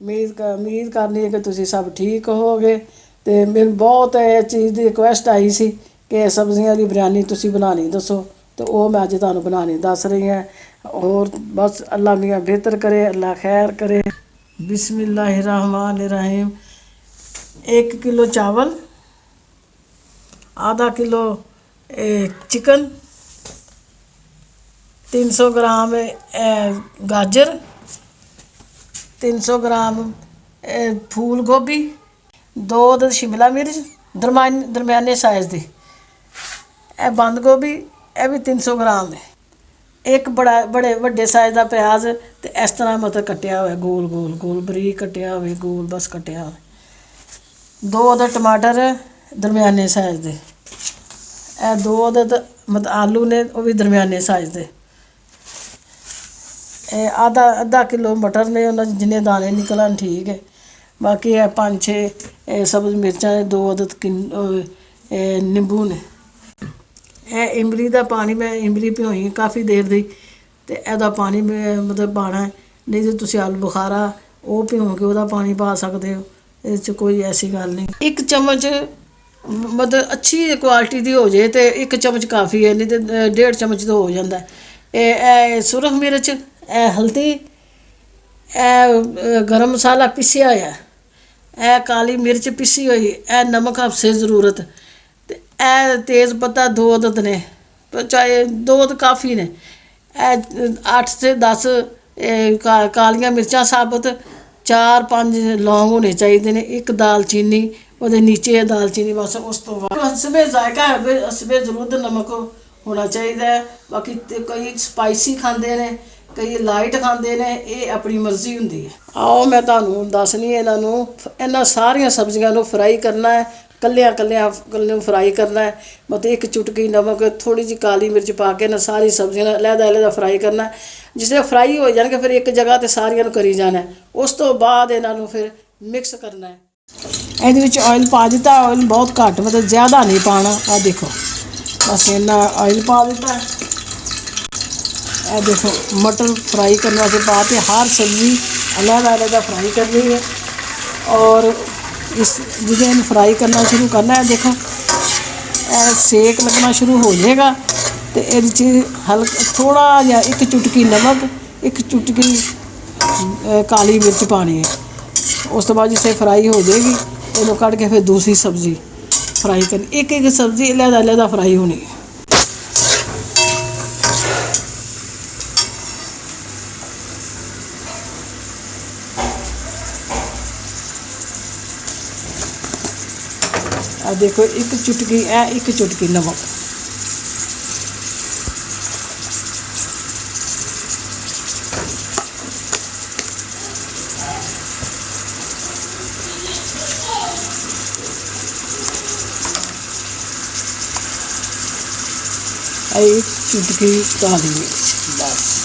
ਉਮੀਦ ਕਰਨੀ ਹੈ ਕਿ ਤੁਸੀਂ ਸਭ ਠੀਕ ਹੋਵੋਗੇ। ਅਤੇ ਮੈਨੂੰ ਬਹੁਤ ਇਹ ਚੀਜ਼ ਦੀ ਰਿਕੁਐਸਟ ਆਈ ਸੀ ਕਿ ਸਬਜ਼ੀਆਂ ਦੀ ਬਿਰਯਾਨੀ ਤੁਸੀਂ ਬਣਾਉਣੀ ਦੱਸੋ, ਅਤੇ ਉਹ ਮੈਂ ਅੱਜ ਤੁਹਾਨੂੰ ਬਣਾਉਣੀ ਦੱਸ ਰਹੀ ਹਾਂ। ਹੋਰ ਬਸ ਅੱਲਾ ਮੀਆਂ ਬਿਹਤਰ करे, अल्लाह खैर करे। बिस्मिल्लाहिर्रहमानिर्रहीम। 1 किलो चावल, आधा किलो चिकन, 300 ग्राम गाजर, 300 ग्राम फूल गोभी, 2 अदद शिमला मिर्च दरम्याने साइज़ दी, बंद गोभी भी 300 ग्राम है। एक बड़े ਵੱਡੇ ਸਾਈਜ਼ ਦਾ ਪਿਆਜ਼ ਤੇ ਇਸ ਤਰ੍ਹਾਂ ਮਤਲਬ ਕੱਟਿਆ ਹੋਇਆ ਗੋਲ ਬਰੀਕ ਕੱਟਿਆ ਹੋਵੇ, ਗੋਲ ਬਸ ਕੱਟਿਆ ਹੋਵੇ। 2 ਅਦਦ ਟਮਾਟਰ ਦਰਮਿਆਨੇ ਸਾਈਜ਼ ਦੇ, ਇਹ 2 ਅਦਦ ਮਤਲਬ ਆਲੂ ਨੇ, ਉਹ ਵੀ ਦਰਮਿਆਨੇ ਸਾਈਜ਼ ਦੇ। ਇਹ ਅੱਧਾ ਕਿਲੋ ਮਟਰ ਨੇ, ਉਹਨਾਂ 'ਚ ਜਿੰਨੇ ਦਾਣੇ ਨਿਕਲਣ ਠੀਕ ਹੈ। ਬਾਕੀ ਇਹ 5-6 ਸਬਜ਼ ਮਿਰਚਾਂ ਦੇ 2 ਅਦਦ ਨਿੰਬੂ ਨੇ। ਇਹ ਇਮਲੀ ਦਾ ਪਾਣੀ, ਮੈਂ ਇਮਲੀ ਭਿਓਈ ਕਾਫੀ ਦੇਰ ਦੀ, ਅਤੇ ਇਹਦਾ ਪਾਣੀ ਮੈਂ ਮਤਲਬ ਪਾਉਣਾ। ਨਹੀਂ ਤਾਂ ਤੁਸੀਂ ਆਲੂ ਬੁਖਾਰਾ ਉਹ ਭਿਓ ਕੇ ਉਹਦਾ ਪਾਣੀ ਪਾ ਸਕਦੇ ਹੋ, ਇਹਦੇ 'ਚ ਕੋਈ ਐਸੀ ਗੱਲ ਨਹੀਂ। 1 ਚਮਚ ਮਤਲਬ ਅੱਛੀ ਕੁਆਲਿਟੀ ਦੀ ਹੋ ਜੇ ਤਾਂ 1 ਚਮਚ ਕਾਫੀ ਹੈ, ਨਹੀਂ ਤਾਂ 1.5 ਚਮਚ ਤਾਂ ਹੋ ਜਾਂਦਾ। ਇਹ ਸੁਰਖ ਮਿਰਚ, ਇਹ ਹਲਦੀ, ਇਹ ਗਰਮ ਮਸਾਲਾ ਪੀਸਿਆ ਹੋਇਆ, ਇਹ ਕਾਲੀ ਮਿਰਚ ਪੀਸੀ ਹੋਈ, ਇਹ ਨਮਕ ਹਫਸੇ ਜ਼ਰੂਰਤ, ਅਤੇ ਇਹ ਤੇਜ਼ ਪੱਤਾ 2 ਅਦਦ ਨੇ, ਚਾਹੇ 2 ਅਦਦ ਕਾਫੀ ਨੇ। ਇਹ 8 ਤੋਂ 10 ਕਾਲੀਆਂ ਮਿਰਚਾਂ ਸਾਬਤ, 4-5 ਲੌਂਗ ਹੋਣੇ ਚਾਹੀਦੇ ਨੇ, 1 ਦਾਲਚੀਨੀ ਉਹਦੇ ਨੀਚੇ ਦਾਲਚੀਨੀ ਬਸ। ਉਸ ਤੋਂ ਬਾਅਦ ਹਸਬੇ ਜ਼ਾਇਕਾ, ਹਸਬੇ ਜ਼ਰੂਰਤ ਨਮਕ ਹੋਣਾ ਚਾਹੀਦਾ ਹੈ। ਬਾਕੀ ਕਈ ਸਪਾਈਸੀ ਖਾਂਦੇ ਨੇ, ਕਈ ਲਾਈਟ ਖਾਂਦੇ ਨੇ, ਇਹ ਆਪਣੀ ਮਰਜ਼ੀ ਹੁੰਦੀ ਹੈ। ਆਓ ਮੈਂ ਤੁਹਾਨੂੰ ਦੱਸਣੀ ਇਹਨਾਂ ਸਾਰੀਆਂ ਸਬਜ਼ੀਆਂ ਨੂੰ ਫਰਾਈ ਕਰਨਾ ਹੈ, ਕੱਲਿਆਂ ਫਰਾਈ ਕਰਨਾ ਹੈ। ਮਤਲਬ 1 ਚੁਟਕੀ ਨਮਕ, ਥੋੜ੍ਹੀ ਜਿਹੀ ਕਾਲੀ ਮਿਰਚ ਪਾ ਕੇ ਨਾ ਸਾਰੀ ਸਬਜ਼ੀਆਂ ਨੂੰ ਅਲੱਗ ਫਰਾਈ ਕਰਨਾ। ਜਿਸ ਤਰ੍ਹਾਂ ਫਰਾਈ ਹੋ ਜਾਣਗੇ ਫਿਰ ਇੱਕ ਜਗ੍ਹਾ 'ਤੇ ਸਾਰੀਆਂ ਨੂੰ ਕਰੀ ਜਾਣਾ। ਉਸ ਤੋਂ ਬਾਅਦ ਇਹਨਾਂ ਨੂੰ ਫਿਰ ਮਿਕਸ ਕਰਨਾ ਹੈ। ਇਹਦੇ ਵਿੱਚ ਆਇਲ ਪਾ ਦਿੱਤਾ, ਆਇਲ ਬਹੁਤ ਘੱਟ, ਮਤਲਬ ਜ਼ਿਆਦਾ ਨਹੀਂ ਪਾਉਣਾ। ਆਹ ਦੇਖੋ ਬਸ ਇੰਨਾ ਆਇਲ ਪਾ ਦਿੱਤਾ। ਇਹ ਦੇਖੋ ਮਟਰ ਫਰਾਈ ਕਰਨ ਵਾਸਤੇ ਪਾ ਕੇ, ਹਰ ਸਬਜ਼ੀ ਅਲੱਗ ਫਰਾਈ ਕਰਨੀ ਹੈ। ਔਰ ਜਿਹਦੇ ਨੂੰ ਫਰਾਈ ਕਰਨਾ ਸ਼ੁਰੂ ਕਰਨਾ ਹੈ, ਦੇਖੋ ਇਹ ਸੇਕ ਲੱਗਣਾ ਸ਼ੁਰੂ ਹੋ ਜਾਏਗਾ, ਅਤੇ ਇਹਦੇ 'ਚ ਥੋੜ੍ਹਾ ਜਿਹਾ 1 ਚੁਟਕੀ ਨਮਕ, 1 ਚੁਟਕੀ ਕਾਲੀ ਮਿਰਚ ਪਾਉਣੀ ਹੈ। ਉਸ ਤੋਂ ਬਾਅਦ ਜਿਸ ਫਰਾਈ ਹੋ ਜਾਏਗੀ, ਇਹਨੂੰ ਕੱਢ ਕੇ ਫਿਰ ਦੂਸਰੀ ਸਬਜ਼ੀ ਫਰਾਈ ਕਰਨੀ। ਇੱਕ ਸਬਜ਼ੀ ਅਲੱਗ ਫਰਾਈ ਹੋਣੀ ਹੈ। ਆ ਦੇਖੋ 1 ਚੁਟਕੀ, ਇਹ 1 ਚੁਟਕੀ ਨਮਕ। ਇਹ 1 ਚੁਟਕੀ ਕਾਲੀ ਮਿਰਚ ਬਸ।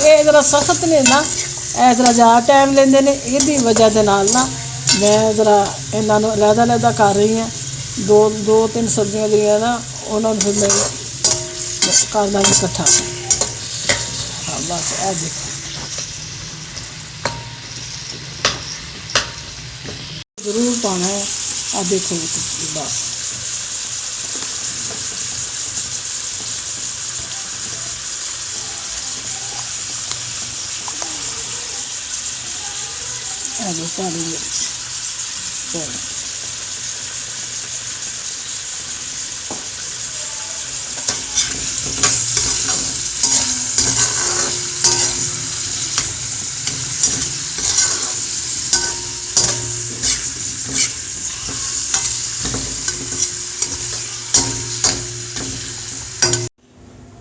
ਇਹ ਜ਼ਰਾ ਸਖਤ ਨੇ ਨਾ, ਇਹ ਜ਼ਰਾ ਜ਼ਿਆਦਾ ਟਾਈਮ ਲੈਂਦੇ ਨੇ। ਇਹਦੀ ਵਜ੍ਹਾ ਦੇ ਨਾਲ ਨਾ ਮੈਂ ਜ਼ਰਾ ਇਹਨਾਂ ਨੂੰ ਅਲੱਗ ਕਰ ਰਹੀ ਹਾਂ। 2-3 ਸਬਜ਼ੀਆਂ ਜਿਹੜੀਆਂ ਨਾ, ਉਹਨਾਂ ਨੂੰ ਫਿਰ ਮੈਂ ਕਰ ਦਾਂਗੀ ਇਕੱਠਾ। ਹਾਂ ਬਸ ਇਹ ਦੇਖੋ ਜ਼ਰੂਰ ਪਾਉਣਾ ਹੈ। ਆਹ ਦੇਖੋ ਬਸ ਕਾਲੀ ਮਿਰਚ। ਚਲੋ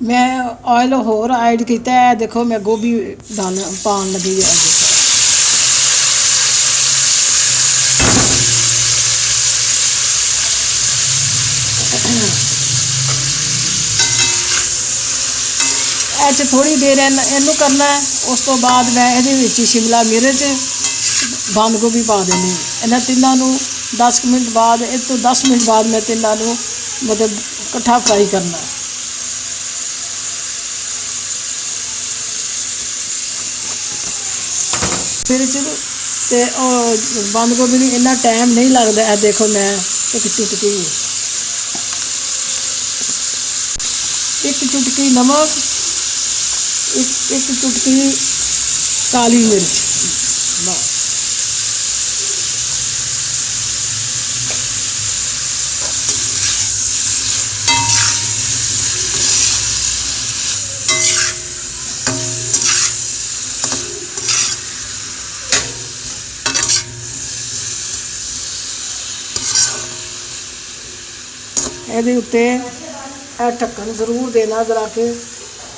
मैं ऑयल होर ऐड किया है। देखो मैं गोभी पान लगी है। ਇਹ 'ਚ ਥੋੜ੍ਹੀ ਦੇਰ ਇਹਨੂੰ ਕਰਨਾ ਹੈ। ਉਸ ਤੋਂ ਬਾਅਦ ਮੈਂ ਇਹਦੇ ਵਿੱਚ ਸ਼ਿਮਲਾ ਮਿਰਚ, ਬੰਦ ਗੋਭੀ ਪਾ ਦੇਣੀ। ਇਹਨਾਂ ਤਿੰਨਾਂ ਨੂੰ 10 ਮਿੰਟ ਬਾਅਦ, ਇਹ ਤੋਂ 10 ਮਿੰਟ ਬਾਅਦ ਮੈਂ ਤਿੰਨਾਂ ਨੂੰ ਮਤਲਬ ਇਕੱਠਾ ਫਰਾਈ ਕਰਨਾ। ਮਿਰਚ ਤੇ ਉਹ ਬੰਦ ਗੋਭੀ ਨੂੰ ਇੰਨਾ ਟਾਈਮ ਨਹੀਂ ਲੱਗਦਾ। ਇਹ ਦੇਖੋ ਮੈਂ ਇੱਕ ਚੁਟਕੀ ਨਮਕ, ਇੱਕ ਚੁਟਕੀ ਕਾਲੀ ਮਿਰਚ, ਬਸ। ਇਹਦੇ ਉੱਤੇ ਇਹ ਢੱਕਣ ਜ਼ਰੂਰ ਦੇਣਾ ਜਰਾ ਕਿ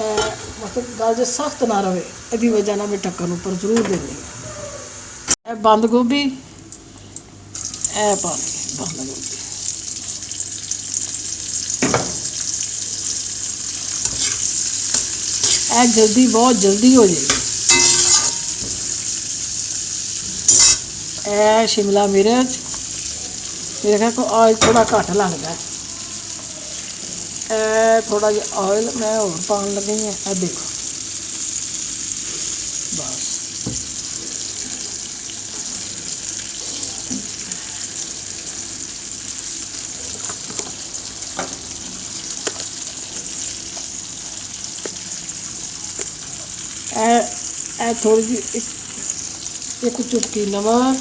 ਮਤਲਬ ਗੱਲ ਜੇ ਸਖਤ ਨਾ ਰਹੇ। ਇਹਦੀ ਵਜ੍ਹਾ ਨਾਲ ਮੈਂ ਢੱਕਣ ਉੱਪਰ ਜ਼ਰੂਰ ਦੇਣੀ। ਇਹ ਬੰਦ ਗੋਭੀ, ਇਹ ਪਾਣੀ ਬੰਦ ਗੋਭੀ, ਇਹ ਜਲਦੀ, ਬਹੁਤ ਜਲਦੀ ਹੋ ਜਾਏਗੀ। ਇਹ ਸ਼ਿਮਲਾ ਮਿਰਚ, ਮੇਰੇ ਖਿਆਲ ਆਇਲ ਥੋੜਾ ਘੱਟ ਲੱਗਦਾ। थोड़ा जिहा ऑयल मैं और पान लगी है। ये देखो बस ए थोड़ी जी एक चुटकी नमक,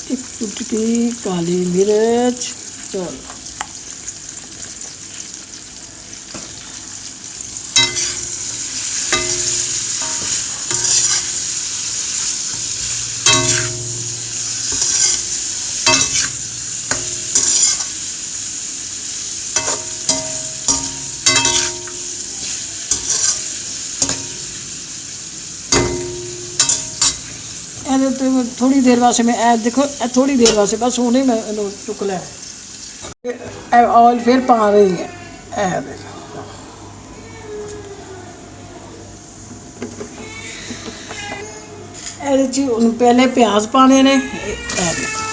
एक चुटकी काली मिर्च। चलो थोड़ी देर वास्ते मैं देखो थोड़ी देर वास्ते बस हुणे मैं इन्हू चुक लिया। ऑयल फिर पा रही है। देखो पहले प्याज पाने ने। देखो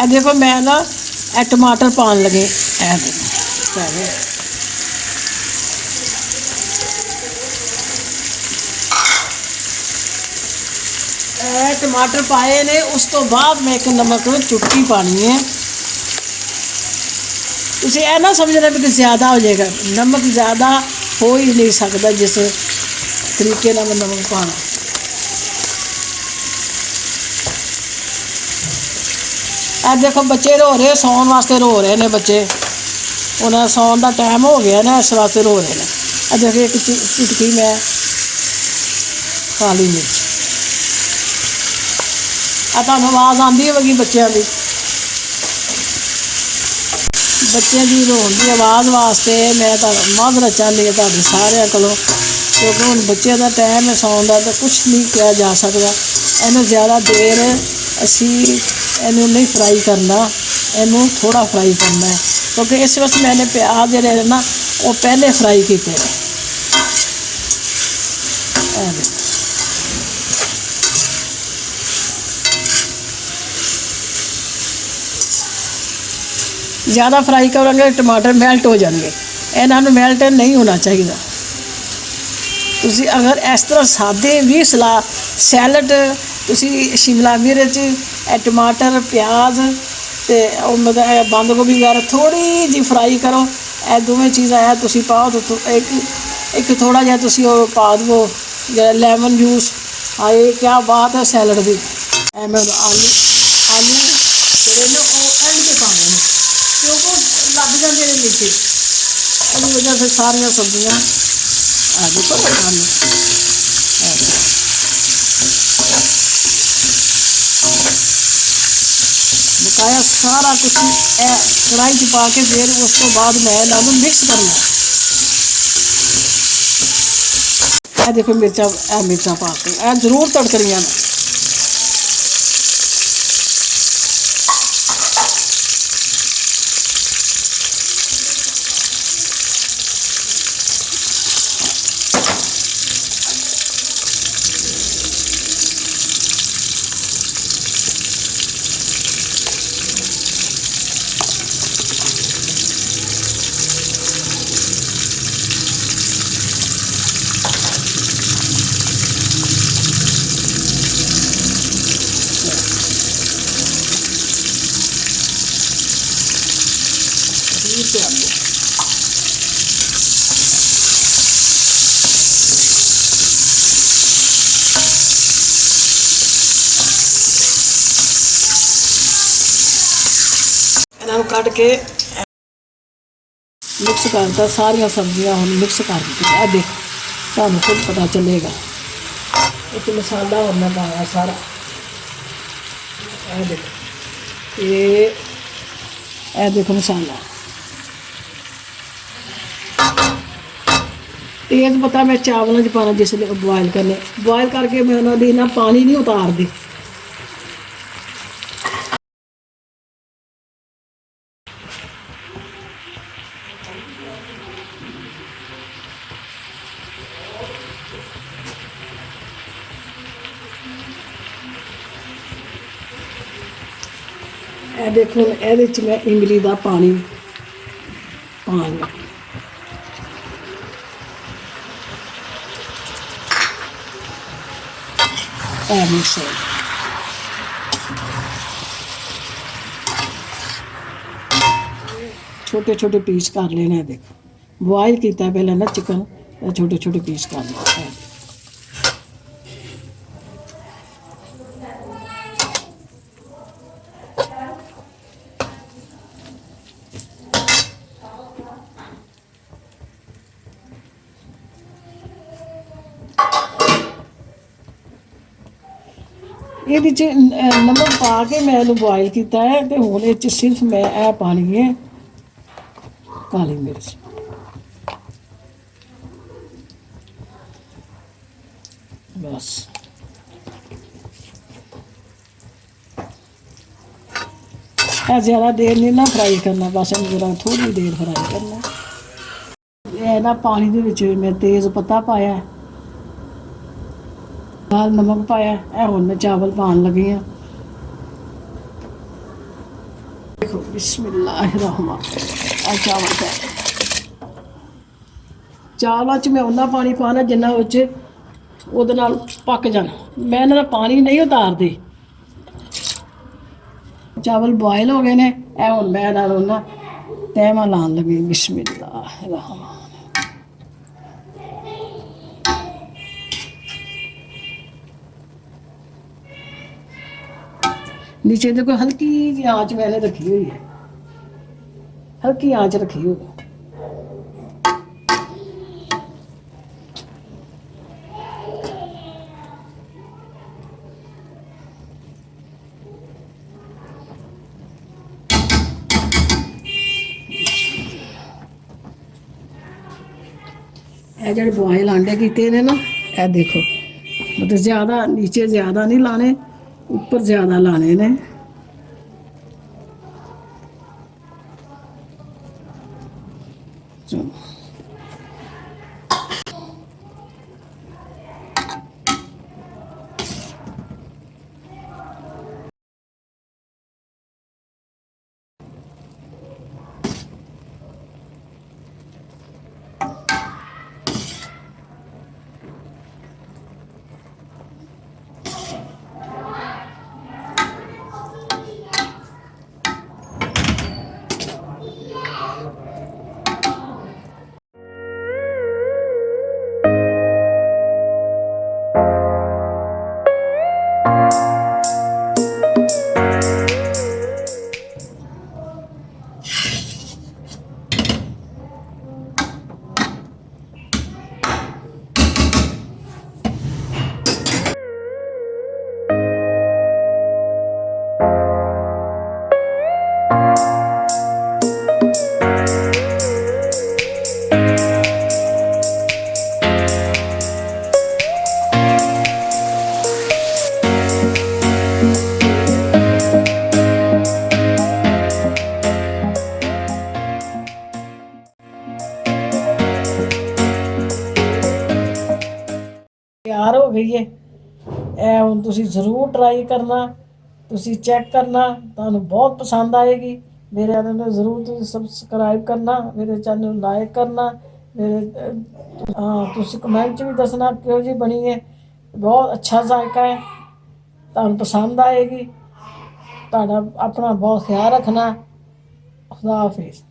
देखो मैं ना टमाटर पान लगे। टमाटर पाए ने। उस तो बाद मैं एक नमक चुटकी पानी है। तुसीं ऐ ना समझना भी कि ज़्यादा हो जाएगा। नमक ज़्यादा हो ही नहीं सकता जिस तरीके नाल मैं नमक पाना। देखो बच्चे रो रहे, सौन वास्ते रो रहे ने बच्चे। उन्हें सौन का टाइम हो गया ना, इस वास्ते रो रहे हैं। देखो एक चुटकी मैं काली मिर्च। तुहानूं आवाज़ आती होगी बच्चों की। बच्चों की रोन की आवाज़ वास्ते मैं माजरत चाहती हूँ तुहाडे सारिਆਂ कोलों, क्योंकि हुण बच्चे का टाइम है सौन का, तो कुछ नहीं किया जा सकता। इन्हें ज़्यादा देर असी इनू नहीं फ्राई करना, इनू थोड़ा फ्राई करना है, क्योंकि इस वक्त मैंने प्याज जोड़े ना वो पहले फ्राई किए। ज़्यादा फ्राई करेंगे टमाटर मेल्ट हो जाएंगे। इन्हों मेल्ट नहीं होना चाहिए। तुसी अगर इस तरह सादे भी सैलड तुसी शिमला मिर्च, टमाटर, प्याज ते मतलब बंद गोभी वगैरह थोड़ी जी फ्राई करो। ये दोवें चीज़ां है तुसी पाओ तो एक थोड़ा जिहा तुसी पा दो लैमन जूस। हाए क्या बात है सैलड की। मैं आलू जोड़े ने एंड के पाने ने, क्योंकि लग जाते हैं नीचे। इस वजह से सारिया सब्जियां देखो आलू बकाया सारा कुछ कढ़ाई च पा के फिर उस तो बाद मैं इन्हां नूं मिक्स करना। देखो मिर्चा पा के जरूर तड़कनियां ने। इन्हां नूं कट के मिक्स करता। सारिया सब्जियां हम मिक्स कर दी। देख तुहानूं खुद पता चलेगा। एक मसाला और मैं पाया सारा। देखो ये देखो मसाला। तेज़ पत्ता मैं चावलों च पाना जिसले बॉयल करने। बॉयल करके मैं उन्होंने ना पानी नहीं उतारती। देखो ये मैं इमली का पानी पाऊंगा। मिक्स छोटे छोटे पीस कर लेने। देखो बॉयल किया पहले ना चिकन, छोटे छोटे पीस कर लेने। ये नमक पा के मैं इन्हूं बॉयल किया है। तो हुण ये सिर्फ मैं पानी है काली मिर्च। बस ज़्यादा देर नहीं ना फ्राई करना, बस जरा थोड़ी देर फ्राई करना। ये ना पानी दे विच मैं तेज़ पत्ता पाया, लाल नमक पाया है। हुण मैं चावल पान लगी हाँ। देखो बिस्मिल्लाहिर्रहमान। चावल पाए। चावलों च मैं उन्ना पानी पाना जिन्ना उहदे नाल पक जान। मैं इन्हां दा पानी नहीं उतारती। चावल बॉयल हो गए ने। हुण मैं इन्हां नूं ना तहमा लान लगी। बिस्मिल्लाहिर्रहमान। नीचे देखो हल्की जी आंच मैंने रखी हुई है, हल्की आंच रखी हुई है। जो बॉयल आंडे किए ने ना, यह देखो मतलब ज़्यादा नीचे ज़्यादा नहीं लाने, ऊपर ज़्यादा लाने ने। चलो ਗਈ ਹੈ। ਇਹ ਹੁਣ ਤੁਸੀਂ ਜ਼ਰੂਰ ਟਰਾਈ ਕਰਨਾ, ਤੁਸੀਂ ਚੈੱਕ ਕਰਨਾ, ਤੁਹਾਨੂੰ ਬਹੁਤ ਪਸੰਦ ਆਏਗੀ। ਮੇਰੇ ਚੈਨਲ ਨੂੰ ਜ਼ਰੂਰ ਤੁਸੀਂ ਸਬਸਕ੍ਰਾਈਬ ਕਰਨਾ, ਮੇਰੇ ਚੈਨਲ ਨੂੰ ਲਾਈਕ ਕਰਨਾ, ਤੁਸੀਂ ਕਮੈਂਟ 'ਚ ਵੀ ਦੱਸਣਾ ਕਿਹੋ ਜਿਹੀ ਬਣੀ ਹੈ। ਬਹੁਤ ਅੱਛਾ ਜ਼ਾਇਕਾ ਹੈ, ਤੁਹਾਨੂੰ ਪਸੰਦ ਆਏਗੀ। ਤੁਹਾਡਾ ਆਪਣਾ ਬਹੁਤ ਖਿਆਲ ਰੱਖਣਾ। ਖੁਦਾ ਹਾਫਿਜ਼।